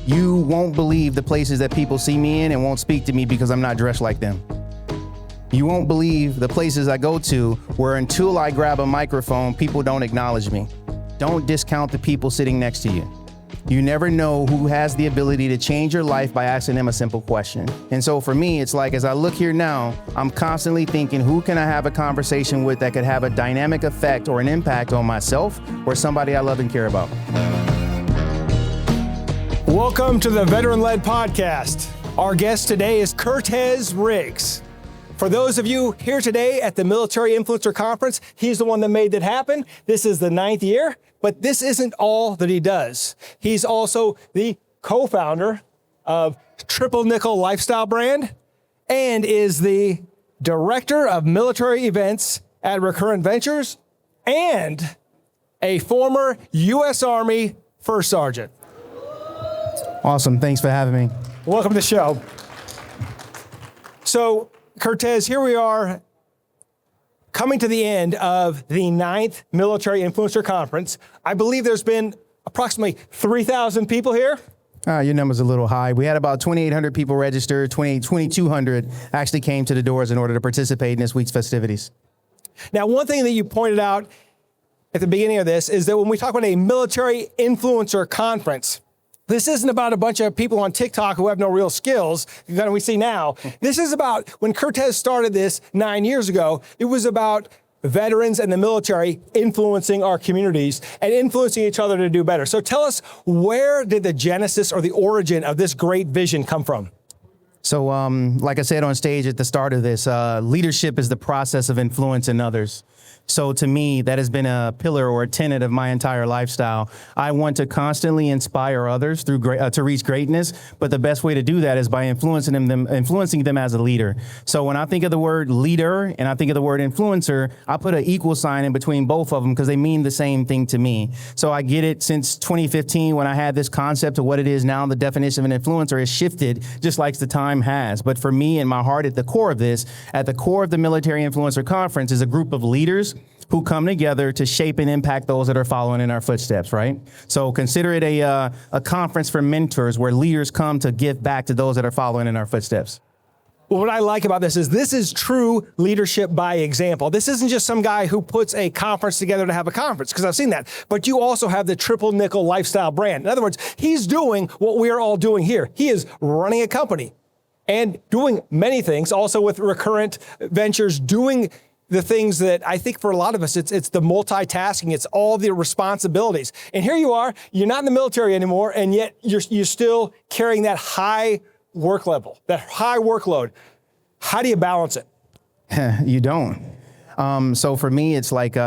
You won't believe the places that people see me in and won't speak to me because I'm not dressed like them. You won't believe the places I go to where until I grab a microphone, people don't acknowledge me. Don't discount the people sitting next to you. You never know who has the ability to change your life by asking them a simple question. And so for me, it's like, as I look here now, I'm constantly thinking, who can I have a conversation with that could have a dynamic effect or an impact on myself or somebody I love and care about? Welcome to the Veteran-Led Podcast. Our guest today is Curtez Riggs. For those of you here today at the Military Influencer Conference, he's the one that made that happen. This is the 9th year, but this isn't all that he does. He's also the co-founder of Triple Nickel Lifestyle brand and is the director of military events at Recurrent Ventures and a former U.S. Army First Sergeant. Awesome. Thanks for having me. Welcome to the show. So, Curtez, here we are coming to the end of the 9th Military Influencer Conference. I believe there's been approximately 3,000 people here. Your number's a little high. We had about 2,800 people registered. 2,200 actually came to the doors in order to participate in this week's festivities. Now, one thing that you pointed out at the beginning of this is that when we talk about a military influencer conference, this isn't about a bunch of people on TikTok who have no real skills that we see now. This is about when Curtez started this 9 years ago, it was about veterans and the military influencing our communities and influencing each other to do better. So tell us, where did the genesis or the origin of this great vision come from? So like I said on stage at the start of this, leadership is the process of influencing others. So to me, that has been a pillar or a tenet of my entire lifestyle. I want to constantly inspire others through to reach greatness, but the best way to do that is by influencing them as a leader. So when I think of the word leader and I think of the word influencer, I put an equal sign in between both of them because they mean the same thing to me. So I get it since 2015 when I had this concept of what it is now. The definition of an influencer has shifted just like the time has. But for me, in my heart, at the core of this, at the core of the Military Influencer Conference is a group of leaders who come together to shape and impact those that are following in our footsteps, right? So consider it a conference for mentors where leaders come to give back to those that are following in our footsteps. Well, what I like about this is true leadership by example. This isn't just some guy who puts a conference together to have a conference, because I've seen that. But you also have the Triple Nickel Lifestyle brand. In other words, he's doing what we are all doing here. He is running a company and doing many things, also with Recurrent Ventures, doing the things that I think for a lot of us, it's the multitasking, it's all the responsibilities. And here you are, you're not in the military anymore, and yet you're still carrying that high work level, that high workload. How do you balance it? You don't. So for me, it's like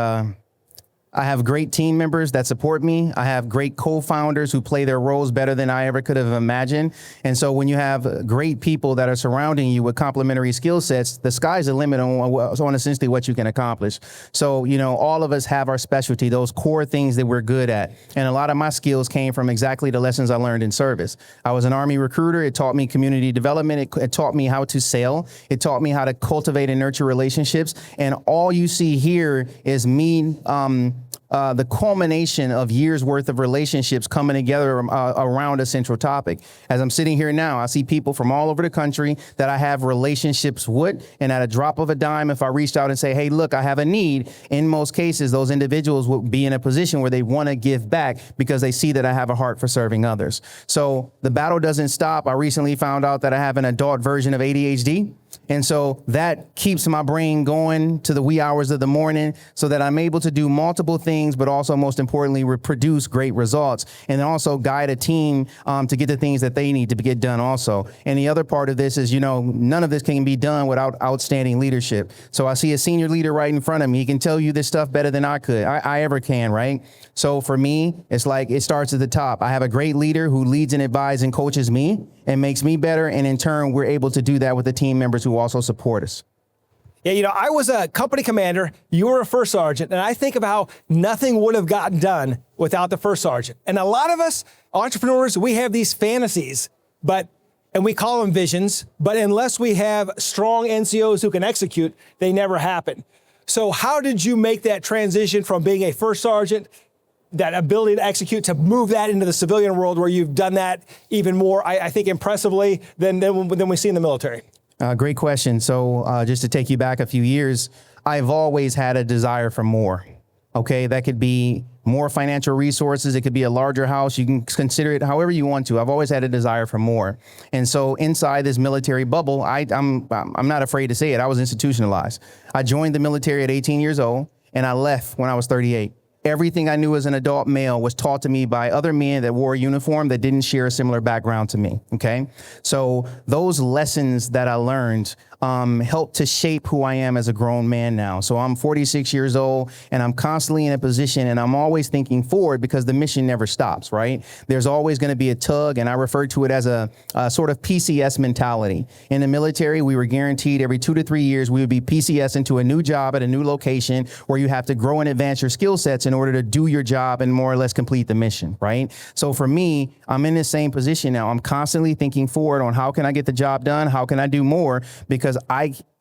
I have great team members that support me. I have great co-founders who play their roles better than I ever could have imagined. And so when you have great people that are surrounding you with complementary skill sets, the sky's the limit on essentially what you can accomplish. So, you know, all of us have our specialty, those core things that we're good at. And a lot of my skills came from exactly the lessons I learned in service. I was an Army recruiter. It taught me community development. It taught me how to sell. It taught me how to cultivate and nurture relationships. And all you see here is me, the culmination of years worth of relationships coming together around a central topic. As I'm sitting here now, I see people from all over the country that I have relationships with, and at a drop of a dime, if I reached out and say, hey, look, I have a need, in most cases, those individuals will be in a position where they want to give back because they see that I have a heart for serving others. So the battle doesn't stop. I recently found out that I have an adult version of ADHD. And so that keeps my brain going to the wee hours of the morning so that I'm able to do multiple things, but also most importantly, produce great results and then also guide a team to get the things that they need to get done also. And the other part of this is, you know, none of this can be done without outstanding leadership. So I see a senior leader right in front of me. He can tell you this stuff better than I could. I ever can, right? So for me, it's like it starts at the top. I have a great leader who leads and advises and coaches me and makes me better. And in turn, we're able to do that with the team members who also support us. Yeah, you know, I was a company commander, you were a first sergeant, and I think of how nothing would have gotten done without the first sergeant. And a lot of us entrepreneurs, we have these fantasies, and we call them visions, but unless we have strong NCOs who can execute, they never happen. So how did you make that transition from being a first sergeant that ability to execute, to move that into the civilian world where you've done that even more, I think, impressively than we see in the military? Great question. So just to take you back a few years, I've always had a desire for more. Okay, that could be more financial resources. It could be a larger house. You can consider it however you want to. I've always had a desire for more. And so inside this military bubble, I'm not afraid to say it. I was institutionalized. I joined the military at 18 years old and I left when I was 38. Everything I knew as an adult male was taught to me by other men that wore a uniform that didn't share a similar background to me. Okay. So those lessons that I learned helped to shape who I am as a grown man now. So I'm 46 years old and I'm constantly in a position and I'm always thinking forward because the mission never stops, right? There's always going to be a tug, and I refer to it as a sort of PCS mentality. In the military, we were guaranteed every 2 to 3 years we would be PCS into a new job at a new location where you have to grow and advance your skill sets in order to do your job and more or less complete the mission, right? So for me, I'm in the same position now. I'm constantly thinking forward on how can I get the job done? How can I do more? Because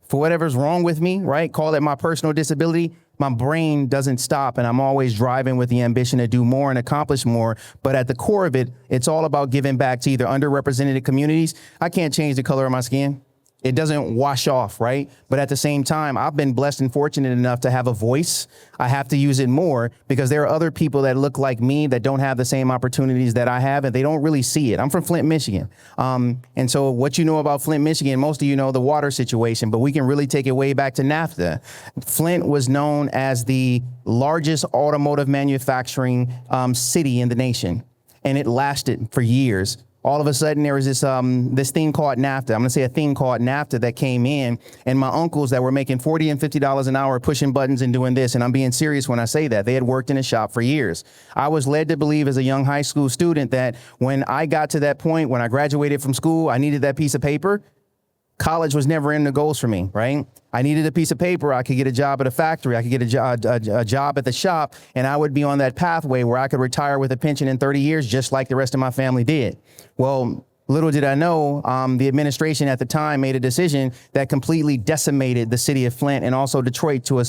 for whatever's wrong with me, right? Call it my personal disability. My brain doesn't stop and I'm always driving with the ambition to do more and accomplish more. But at the core of it, it's all about giving back to either underrepresented communities. I can't change the color of my skin. It doesn't wash off, right? But at the same time, I've been blessed and fortunate enough to have a voice. I have to use it more because there are other people that look like me that don't have the same opportunities that I have, and they don't really see it. I'm from Flint, Michigan. And so what you know about Flint, Michigan, most of you know the water situation, but we can really take it way back to NAFTA. Flint was known as the largest automotive manufacturing city in the nation, and it lasted for years. All of a sudden, there was this thing called NAFTA. I'm going to say a thing called NAFTA that came in, and my uncles that were making $40 and $50 an hour pushing buttons and doing this, and I'm being serious when I say that, they had worked in a shop for years. I was led to believe as a young high school student that when I got to that point, when I graduated from school, I needed that piece of paper. College was never in the goals for me, right? I needed a piece of paper. I could get a job at a factory. I could get a job at the shop, and I would be on that pathway where I could retire with a pension in 30 years, just like the rest of my family did. Well, little did I know, the administration at the time made a decision that completely decimated the city of Flint and also Detroit to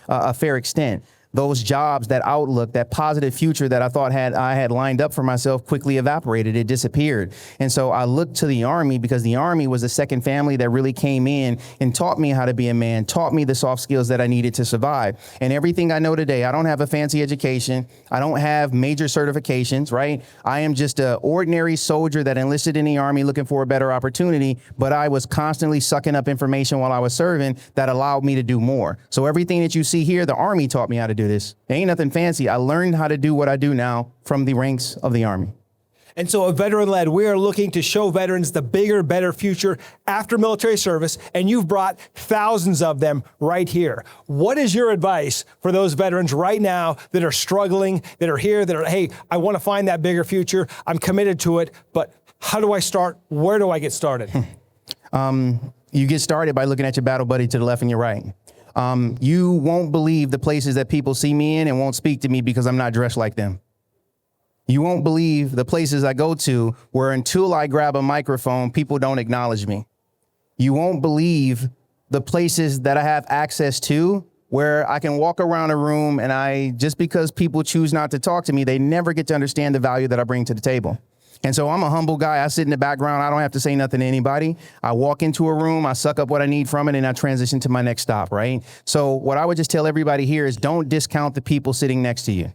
a fair extent. Those jobs, that outlook, that positive future that I thought I had lined up for myself quickly evaporated. It disappeared. And so I looked to the Army because the Army was the second family that really came in and taught me how to be a man, taught me the soft skills that I needed to survive. And everything I know today, I don't have a fancy education. I don't have major certifications, right? I am just an ordinary soldier that enlisted in the Army looking for a better opportunity, but I was constantly sucking up information while I was serving that allowed me to do more. So everything that you see here, the Army taught me how to do this. It ain't nothing fancy. I learned how to do what I do now from the ranks of the Army. And so at Veteran Led, we are looking to show veterans the bigger, better future after military service, and you've brought thousands of them right here. What is your advice for those veterans right now that are struggling, that are here, that are, hey, I want to find that bigger future. I'm committed to it, but how do I start? Where do I get started? You get started by looking at your battle buddy to the left and your right. You won't believe the places that people see me in and won't speak to me because I'm not dressed like them. You won't believe the places I go to where until I grab a microphone, people don't acknowledge me. You won't believe the places that I have access to where I can walk around a room and just because people choose not to talk to me, they never get to understand the value that I bring to the table. And so I'm a humble guy. I sit in the background. I don't have to say nothing to anybody. I walk into a room, I suck up what I need from it, and I transition to my next stop, right? So what I would just tell everybody here is don't discount the people sitting next to you.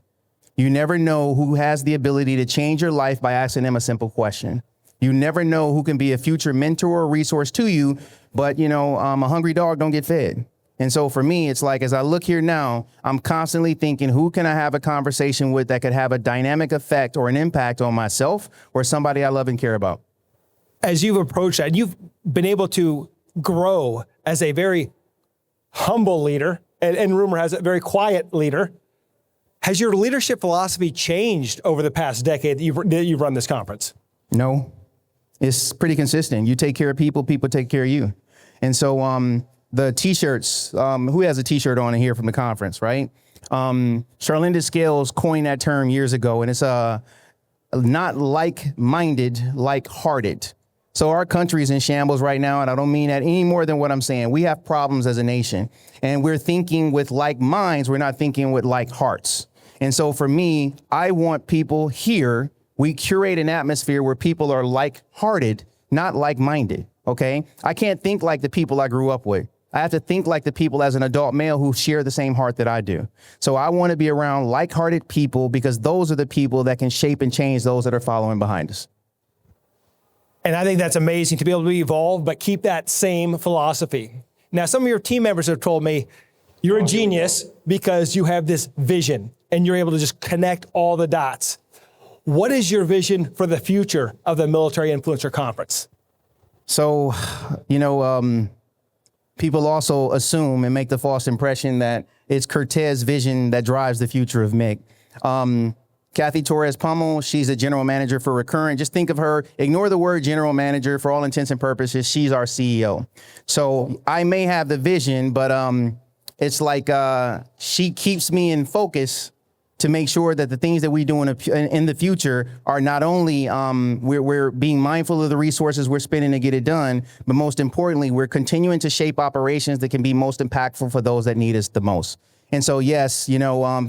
You never know who has the ability to change your life by asking them a simple question. You never know who can be a future mentor or resource to you, but a hungry dog don't get fed. And so for me, it's like, as I look here now, I'm constantly thinking, who can I have a conversation with that could have a dynamic effect or an impact on myself or somebody I love and care about? As you've approached that, you've been able to grow as a very humble leader, and rumor has it, very quiet leader. Has your leadership philosophy changed over the past decade that you've run this conference? No, it's pretty consistent. You take care of people, people take care of you. And so, the T-shirts, who has a T-shirt on here from the conference, right? Charlinda Scales coined that term years ago, and it's not like-minded, like-hearted. So our country is in shambles right now, and I don't mean that any more than what I'm saying. We have problems as a nation, and we're thinking with like minds. We're not thinking with like hearts. And so for me, I want people here, we curate an atmosphere where people are like-hearted, not like-minded, okay? I can't think like the people I grew up with. I have to think like the people as an adult male who share the same heart that I do. So I want to be around like-hearted people because those are the people that can shape and change those that are following behind us. And I think that's amazing to be able to evolve, but keep that same philosophy. Now, some of your team members have told me you're a genius because you have this vision and you're able to just connect all the dots. What is your vision for the future of the Military Influencer Conference? So, people also assume and make the false impression that it's Curtez vision that drives the future of MIC. Kathy Torres Pummel, she's a general manager for Recurrent. Just think of her, ignore the word general manager. For all intents and purposes, she's our CEO. So I may have the vision, but it's like she keeps me in focus to make sure that the things that we do in the future are not only we're being mindful of the resources we're spending to get it done, but most importantly, we're continuing to shape operations that can be most impactful for those that need us the most. And so, yes,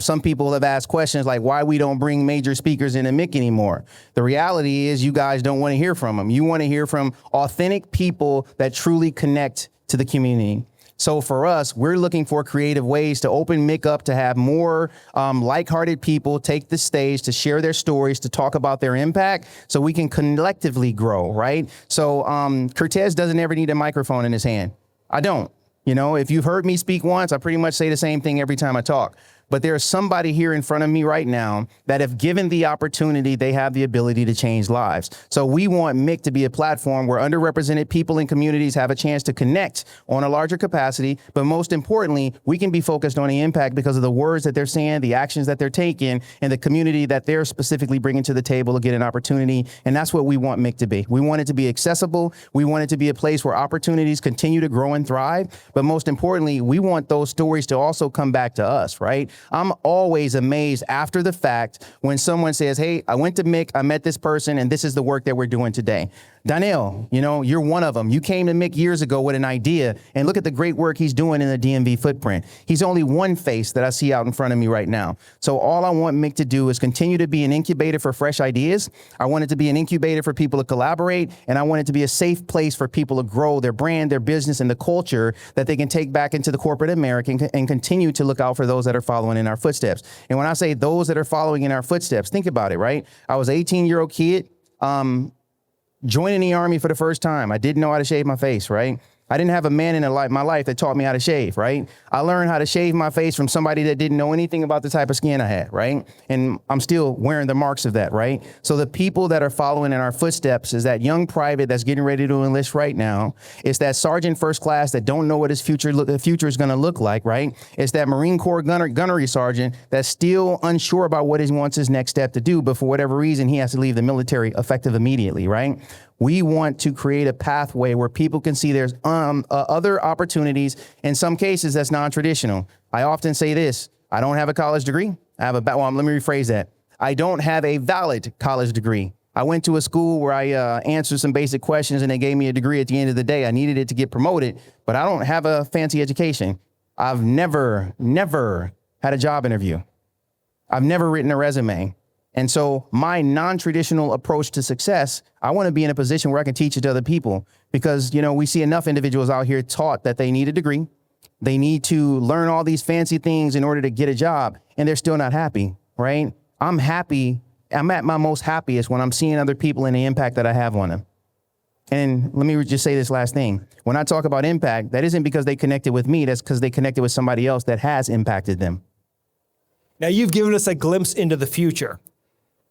some people have asked questions like why we don't bring major speakers into MIC anymore. The reality is you guys don't want to hear from them. You want to hear from authentic people that truly connect to the community. So for us, we're looking for creative ways to open MIC up, to have more like-hearted people take the stage, to share their stories, to talk about their impact so we can collectively grow, right? So Curtez doesn't ever need a microphone in his hand. I don't. If you've heard me speak once, I pretty much say the same thing every time I talk. But there's somebody here in front of me right now that if given the opportunity, they have the ability to change lives. So we want MIC to be a platform where underrepresented people and communities have a chance to connect on a larger capacity. But most importantly, we can be focused on the impact because of the words that they're saying, the actions that they're taking, and the community that they're specifically bringing to the table to get an opportunity. And that's what we want MIC to be. We want it to be accessible. We want it to be a place where opportunities continue to grow and thrive. But most importantly, we want those stories to also come back to us, right? I'm always amazed after the fact when someone says, hey, I went to MIC, I met this person, and this is the work that we're doing today. Donnell, you're one of them. You came to MIC years ago with an idea, and look at the great work he's doing in the DMV footprint. He's only one face that I see out in front of me right now. So all I want MIC to do is continue to be an incubator for fresh ideas. I want it to be an incubator for people to collaborate, and I want it to be a safe place for people to grow their brand, their business, and the culture that they can take back into the corporate America and continue to look out for those that are following in our footsteps. And when I say those that are following in our footsteps, think about it, right? I was an 18-year-old kid, joining the Army for the first time. I didn't know how to shave my face, right? I didn't have a man in my life that taught me how to shave, right? I learned how to shave my face from somebody that didn't know anything about the type of skin I had, right? And I'm still wearing the marks of that, right? So the people that are following in our footsteps is that young private that's getting ready to enlist right now. It's that sergeant first class that don't know what his future is going to look like, right? It's that Marine Corps gunnery sergeant that's still unsure about what he wants his next step to do, but for whatever reason, he has to leave the military effective immediately, right? We want to create a pathway where people can see there's other opportunities. In some cases, that's non-traditional. I often say this: I don't have a college degree. Let me rephrase that. I don't have a valid college degree. I went to a school where I answered some basic questions and they gave me a degree at the end of the day. I needed it to get promoted, but I don't have a fancy education. I've never had a job interview. I've never written a resume. And so my non-traditional approach to success, I want to be in a position where I can teach it to other people because, we see enough individuals out here taught that they need a degree. They need to learn all these fancy things in order to get a job, and they're still not happy, right? I'm happy. I'm at my most happiest when I'm seeing other people and the impact that I have on them. And let me just say this last thing. When I talk about impact, that isn't because they connected with me. That's because they connected with somebody else that has impacted them. Now, you've given us a glimpse into the future.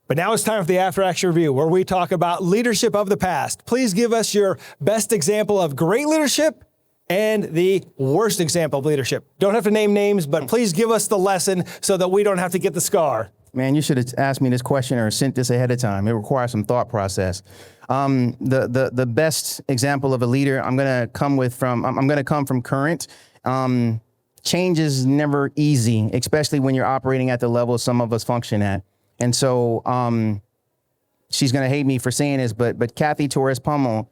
But now it's time for the After Action Review, where we talk about leadership of the past. Please give us your best example of great leadership and the worst example of leadership. Don't have to name names, but please give us the lesson so that we don't have to get the scar. Man, you should have asked me this question or sent this ahead of time. It requires some thought process. The best example of a leader I'm going to come from Current. Change is never easy, especially when you're operating at the level some of us function at. And so she's going to hate me for saying this, but Kathy Torres Pummel,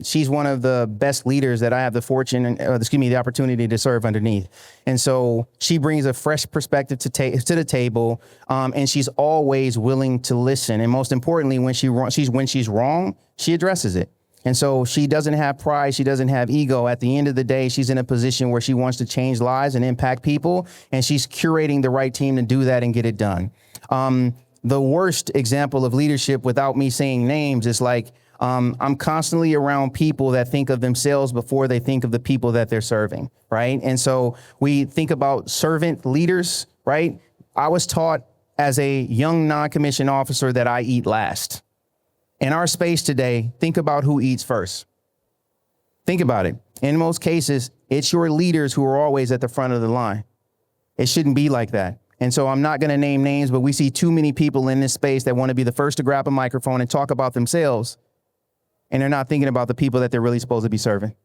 She's one of the best leaders that I have the opportunity to serve underneath. And so she brings a fresh perspective to the table, and she's always willing to listen. And most importantly, when she's wrong, she addresses it. And so she doesn't have pride. She doesn't have ego. At the end of the day, she's in a position where she wants to change lives and impact people, and she's curating the right team to do that and get it done. The worst example of leadership, without me saying names, is like, I'm constantly around people that think of themselves before they think of the people that they're serving, right? And so we think about servant leaders, right? I was taught as a young non-commissioned officer that I eat last. In our space today, think about who eats first. Think about it. In most cases, it's your leaders who are always at the front of the line. It shouldn't be like that. And so I'm not going to name names, but we see too many people in this space that want to be the first to grab a microphone and talk about themselves, and they're not thinking about the people that they're really supposed to be serving.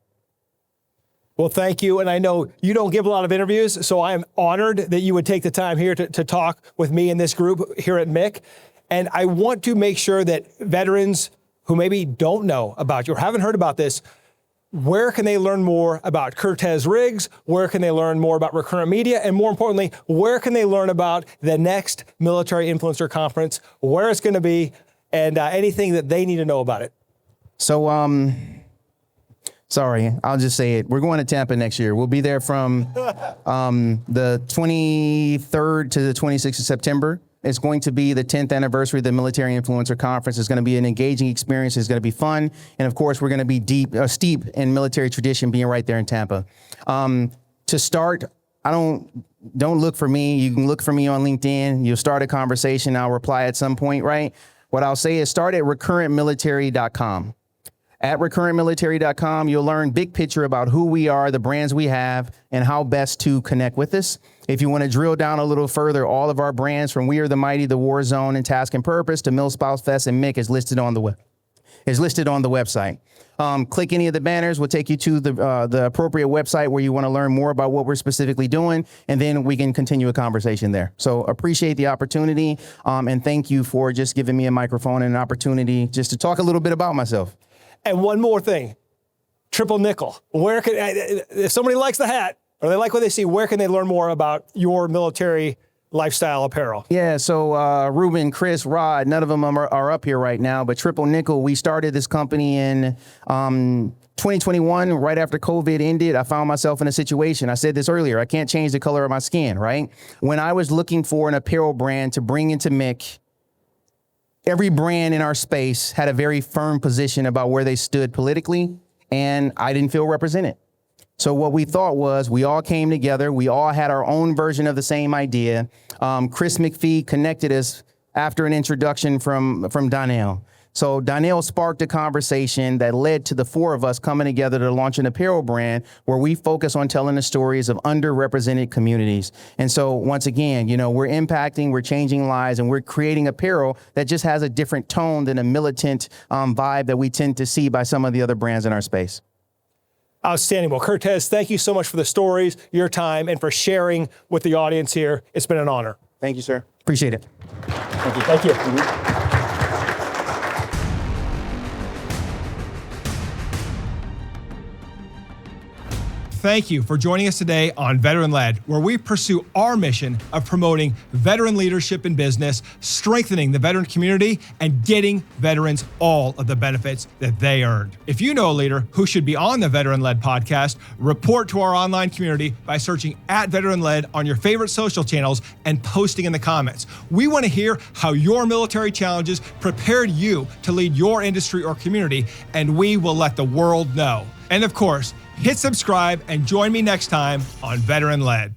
Well, thank you. And I know you don't give a lot of interviews, so I am honored that you would take the time here to talk with me and this group here at MIC. And I want to make sure that veterans who maybe don't know about you or haven't heard about this, where can they learn more about Curtez Rigs? Where can they learn more about Recurrent Media? And more importantly, where can they learn about the next Military Influencer Conference, where it's going to be, and anything that they need to know about it? So, sorry, I'll just say it. We're going to Tampa next year. We'll be there from the 23rd to the 26th of September. It's going to be the 10th anniversary of the Military Influencer Conference. It's going to be an engaging experience. It's going to be fun. And of course, we're going to be steep in military tradition being right there in Tampa. To start, don't look for me. You can look for me on LinkedIn. You'll start a conversation. I'll reply at some point, right? What I'll say is start at recurrentmilitary.com. At recurrentmilitary.com, you'll learn big picture about who we are, the brands we have, and how best to connect with us. If you want to drill down a little further, all of our brands from We Are the Mighty, the War Zone, and Task and Purpose to Millspouse Fest and MIC is listed on the website. Click any of the banners. We'll take you to the appropriate website where you want to learn more about what we're specifically doing, and then we can continue a conversation there. So appreciate the opportunity, and thank you for just giving me a microphone and an opportunity just to talk a little bit about myself. And one more thing, triple nickel. Where can, if somebody likes the hat or they like what they see, where can they learn more about your military lifestyle apparel? Yeah, so Ruben, Chris, Rod, none of them are up here right now, but Triple Nickel, we started this company in 2021, right after COVID ended. I found myself in a situation. I said this earlier, I can't change the color of my skin, right? When I was looking for an apparel brand to bring into MIC, every brand in our space had a very firm position about where they stood politically, and I didn't feel represented. So what we thought was we all came together. We all had our own version of the same idea. Chris McPhee connected us after an introduction from Donnell. So Donnell sparked a conversation that led to the four of us coming together to launch an apparel brand where we focus on telling the stories of underrepresented communities. And so once again, we're impacting, we're changing lives, and we're creating apparel that just has a different tone than a militant vibe that we tend to see by some of the other brands in our space. Outstanding. Well, Curtez, thank you so much for the stories, your time, and for sharing with the audience here. It's been an honor. Thank you, sir. Appreciate it. Thank you. Thank you. Mm-hmm. Thank you for joining us today on Veteran Led, where we pursue our mission of promoting veteran leadership in business, strengthening the veteran community, and getting veterans all of the benefits that they earned. If you know a leader who should be on the Veteran Led podcast, report to our online community by searching @Veteran Led on your favorite social channels and posting in the comments. We want to hear how your military challenges prepared you to lead your industry or community, and we will let the world know. And of course, hit subscribe and join me next time on Veteran Led.